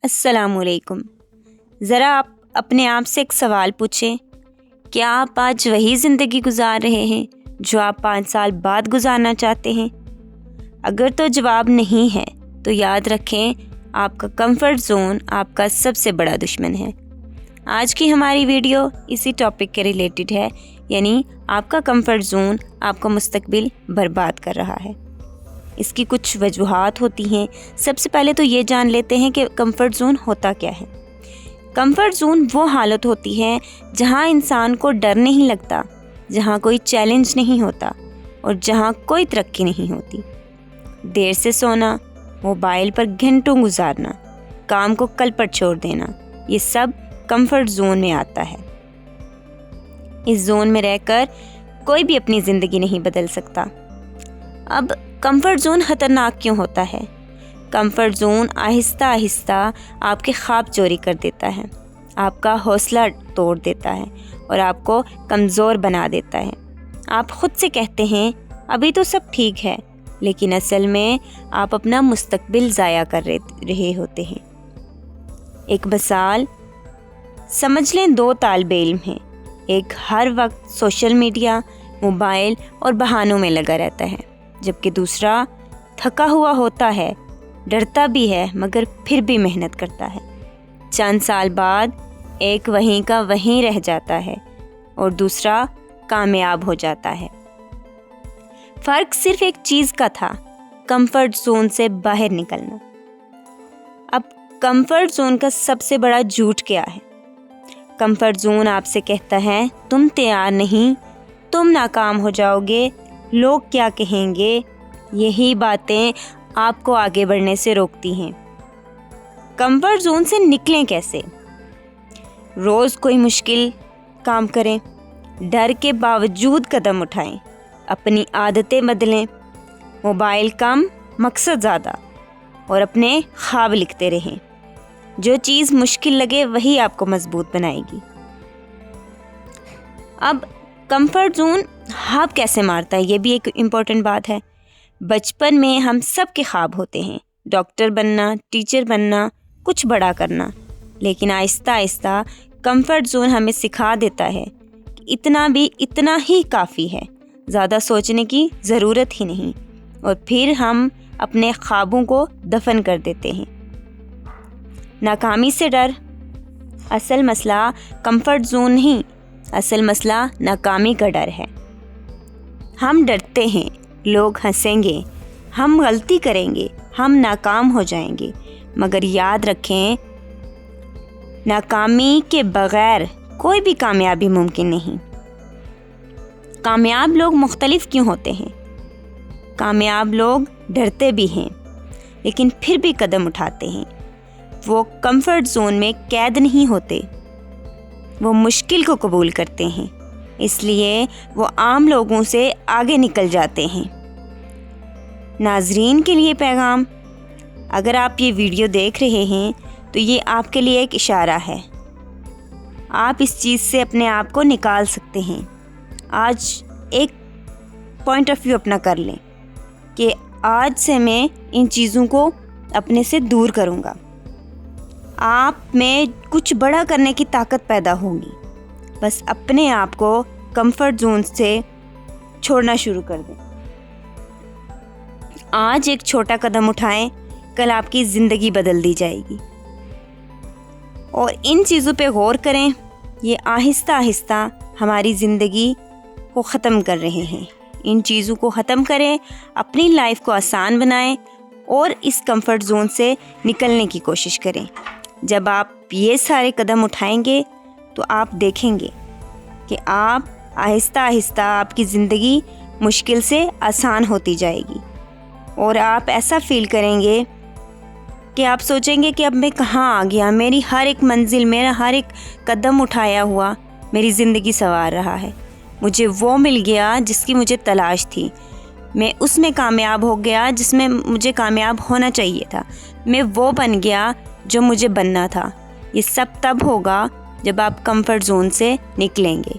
السلام علیکم۔ ذرا آپ اپنے آپ سے ایک سوال پوچھیں، کیا آپ آج وہی زندگی گزار رہے ہیں جو آپ 5 سال بعد گزارنا چاہتے ہیں؟ اگر تو جواب نہیں ہے تو یاد رکھیں، آپ کا کمفرٹ زون آپ کا سب سے بڑا دشمن ہے۔ آج کی ہماری ویڈیو اسی ٹاپک کے ریلیٹڈ ہے، یعنی آپ کا کمفرٹ زون آپ کا مستقبل برباد کر رہا ہے۔ اس کی کچھ وجوہات ہوتی ہیں۔ سب سے پہلے تو یہ جان لیتے ہیں کہ کمفرٹ زون ہوتا کیا ہے۔ کمفرٹ زون وہ حالت ہوتی ہے جہاں انسان کو ڈر نہیں لگتا، جہاں کوئی چیلنج نہیں ہوتا اور جہاں کوئی ترقی نہیں ہوتی۔ دیر سے سونا، موبائل پر گھنٹوں گزارنا، کام کو کل پر چھوڑ دینا، یہ سب کمفرٹ زون میں آتا ہے۔ اس زون میں رہ کر کوئی بھی اپنی زندگی نہیں بدل سکتا۔ اب کمفرٹ زون خطرناک کیوں ہوتا ہے؟ کمفرٹ زون آہستہ آہستہ آپ کے خواب چوری کر دیتا ہے، آپ کا حوصلہ توڑ دیتا ہے اور آپ کو کمزور بنا دیتا ہے۔ آپ خود سے کہتے ہیں ابھی تو سب ٹھیک ہے، لیکن اصل میں آپ اپنا مستقبل ضائع کر رہے ہوتے ہیں۔ ایک مثال سمجھ لیں، 2 طالب علم ہیں۔ ایک ہر وقت سوشل میڈیا، موبائل اور بہانوں میں لگا رہتا ہے، جبکہ دوسرا تھکا ہوا ہوتا ہے، ڈرتا بھی ہے مگر پھر بھی محنت کرتا ہے۔ چند سال بعد ایک وہیں کا وہیں رہ جاتا ہے اور دوسرا کامیاب ہو جاتا ہے۔ فرق صرف ایک چیز کا تھا، کمفرٹ زون سے باہر نکلنا۔ اب کمفرٹ زون کا سب سے بڑا جھوٹ کیا ہے؟ کمفرٹ زون آپ سے کہتا ہے تم تیار نہیں، تم ناکام ہو جاؤ گے، لوگ کیا کہیں گے۔ یہی باتیں آپ کو آگے بڑھنے سے روکتی ہیں۔ کمفرٹ زون سے نکلیں کیسے؟ روز کوئی مشکل کام کریں، ڈر کے باوجود قدم اٹھائیں، اپنی عادتیں بدلیں، موبائل کم، مقصد زیادہ، اور اپنے خواب لکھتے رہیں۔ جو چیز مشکل لگے وہی آپ کو مضبوط بنائے گی۔ اب کمفرٹ زون ہاپ کیسے مارتا ہے، یہ بھی ایک امپورٹنٹ بات ہے۔ بچپن میں ہم سب کے خواب ہوتے ہیں، ڈاکٹر بننا، ٹیچر بننا، کچھ بڑا کرنا، لیکن آہستہ آہستہ کمفرٹ زون ہمیں سکھا دیتا ہے کہ اتنا ہی کافی ہے، زیادہ سوچنے کی ضرورت ہی نہیں، اور پھر ہم اپنے خوابوں کو دفن کر دیتے ہیں۔ ناکامی سے ڈر، اصل مسئلہ کمفرٹ زون نہیں، اصل مسئلہ ناکامی کا ڈر ہے۔ ہم ڈرتے ہیں لوگ ہنسیں گے، ہم غلطی کریں گے، ہم ناکام ہو جائیں گے، مگر یاد رکھیں ناکامی کے بغیر کوئی بھی کامیابی ممکن نہیں۔ کامیاب لوگ مختلف کیوں ہوتے ہیں؟ کامیاب لوگ ڈرتے بھی ہیں لیکن پھر بھی قدم اٹھاتے ہیں۔ وہ کمفرٹ زون میں قید نہیں ہوتے، وہ مشکل کو قبول کرتے ہیں، اس لیے وہ عام لوگوں سے آگے نکل جاتے ہیں۔ ناظرین کے لیے پیغام، اگر آپ یہ ویڈیو دیکھ رہے ہیں تو یہ آپ کے لیے ایک اشارہ ہے۔ آپ اس چیز سے اپنے آپ کو نکال سکتے ہیں۔ آج ایک پوائنٹ آف ویو اپنا کر لیں کہ آج سے میں ان چیزوں کو اپنے سے دور کروں گا۔ آپ میں کچھ بڑا کرنے کی طاقت پیدا ہوگی، بس اپنے آپ کو کمفرٹ زون سے چھوڑنا شروع کر دیں۔ آج ایک چھوٹا قدم اٹھائیں، کل آپ کی زندگی بدل دی جائے گی۔ اور ان چیزوں پہ غور کریں، یہ آہستہ آہستہ ہماری زندگی کو ختم کر رہے ہیں۔ ان چیزوں کو ختم کریں، اپنی لائف کو آسان بنائیں اور اس کمفرٹ زون سے نکلنے کی کوشش کریں۔ جب آپ یہ سارے قدم اٹھائیں گے تو آپ دیکھیں گے کہ آپ آہستہ آہستہ آپ کی زندگی مشکل سے آسان ہوتی جائے گی، اور آپ ایسا فیل کریں گے کہ آپ سوچیں گے کہ اب میں کہاں آ گیا، میری ہر ایک منزل، میرا ہر ایک قدم اٹھایا ہوا میری زندگی سنوار رہا ہے۔ مجھے وہ مل گیا جس کی مجھے تلاش تھی، میں اس میں کامیاب ہو گیا جس میں مجھے کامیاب ہونا چاہیے تھا، میں وہ بن گیا جو مجھے بننا تھا۔ یہ سب تب ہوگا جب آپ کمفرٹ زون سے نکلیں گے۔